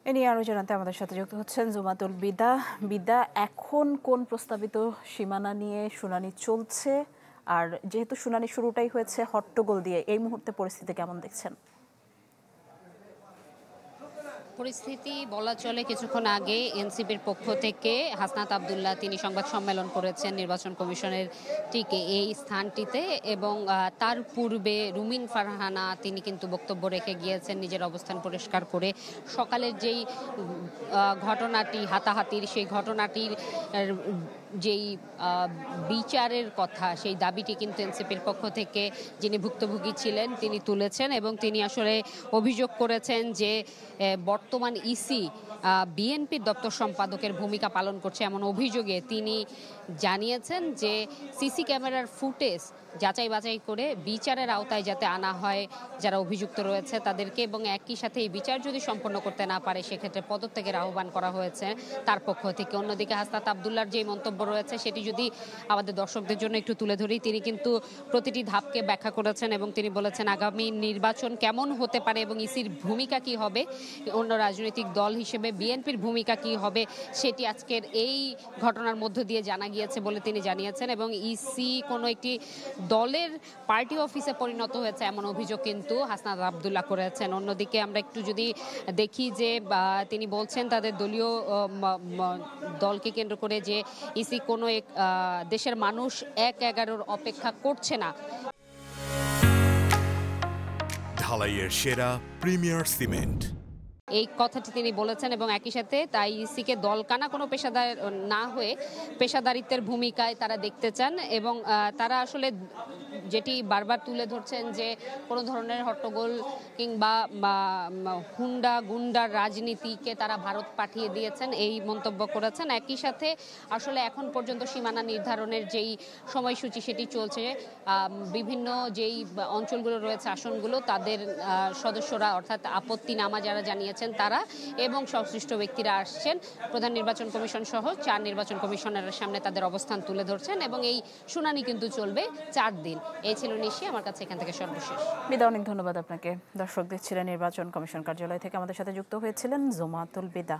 এ নিয়ে আরও জানাতে আমাদের সাথে যুক্ত হচ্ছেন জুমাতুল বিদা। বিদা, এখন কোন প্রস্তাবিত সীমানা নিয়ে শুনানি চলছে? আর যেহেতু শুনানি শুরুটাই হয়েছে হট্টগোল দিয়ে, এই মুহূর্তে পরিস্থিতি কেমন দেখছেন? পরিস্থিতি বলা চলে কিছুক্ষণ আগে এনসিপির পক্ষ থেকে হাসনাত আব্দুল্লাহ তিনি সংবাদ সম্মেলন করেছেন নির্বাচন কমিশনের ঠিক এই স্থানটিতে, এবং তার পূর্বে রুমিন ফারহানা তিনি কিন্তু বক্তব্য রেখে গিয়েছেন নিজের অবস্থান পরিষ্কার করে। সকালের যেই ঘটনাটি হাতাহাতির, সেই ঘটনাটির যেই বিচারের কথা, সেই দাবিটি কিন্তু এনসিপির পক্ষ থেকে যিনি ভুক্তভোগী ছিলেন তিনি তুলেছেন, এবং তিনি আসলে অভিযোগ করেছেন যে বর্তমান ইসি বিএনপির দপ্তর সম্পাদকের ভূমিকা পালন করছে। এমন অভিযোগে তিনি জানিয়েছেন যে সিসি ক্যামেরার ফুটেজ যাচাই বাছাই করে বিচারের আওতায় যাতে আনা হয় যারা অভিযুক্ত রয়েছে তাদেরকে, এবং একই সাথে এই বিচার যদি সম্পন্ন করতে না পারে সেক্ষেত্রে পদত্যাগের আহ্বান করা হয়েছে তার পক্ষ থেকে। অন্যদিকে হাসনাত আব্দুল্লাহর যে মন্তব্য রয়েছে সেটি যদি আমাদের দর্শকদের জন্য একটু তুলে ধরি, তিনি কিন্তু প্রতিটি ধাপকে ব্যাখ্যা করেছেন এবং তিনি বলেছেন আগামী নির্বাচন কেমন হতে পারে এবং ইসির ভূমিকা কি হবে, অন্য রাজনৈতিক দল হিসেবে বিএনপির ভূমিকা কি হবে সেটি আজকের এই ঘটনার মধ্য দিয়ে জানা গিয়েছে বলে তিনি জানিয়েছেন। এবং ইসি কোনো একটি দলের পার্টি অফিসে পরিণত হয়েছে এমন অভিযোগ কিন্তু হাসনাত আব্দুল্লাহ করেছেন। অন্যদিকে আমরা একটু যদি দেখি যে তিনি বলছেন তাদের দলীয় দলকে কেন্দ্র করে যে ইসি কোনো এক দেশের মানুষ ১/১১ অপেক্ষা করছে না। ঢালাইয়ের সেরা প্রিমিয়ার সিমেন্ট, এই কথাটি তিনি বলেছেন, এবং একই সাথে তাই ইসিকে দলকানা কোনো পেশাদার না হয়ে পেশাদারিত্বের ভূমিকায় তারা দেখতে চান, এবং তারা আসলে যেটি বারবার তুলে ধরছেন যে কোনো ধরনের হট্টগোল কিংবা হুন্ডা গুন্ডার রাজনীতিকে তারা ভারত পাঠিয়ে দিয়েছেন এই মন্তব্য করেছেন। একই সাথে আসলে এখন পর্যন্ত সীমানা নির্ধারণের যেই সময়সূচি সেটি চলছে, বিভিন্ন যেই অঞ্চলগুলো রয়েছে আসনগুলো তাদের সদস্যরা অর্থাৎ আপত্তিনামা যারা জানিয়েছেন তারা এবং সংশ্লিষ্ট ব্যক্তিরা আসছেন, প্রধান নির্বাচন কমিশন সহ 4 নির্বাচন কমিশনারের সামনে তাদের অবস্থান তুলে ধরছেন, এবং এই শুনানি কিন্তু চলবে 4 দিন। এই ছিল নিশি আমার কাছে এখান থেকে সর্বশেষ। বিদা, অনেক ধন্যবাদ আপনাকে। দর্শক দেখছিলেন নির্বাচন কমিশন কার্যালয় থেকে আমাদের সাথে যুক্ত হয়েছিলেন জুমাতুল বিদা।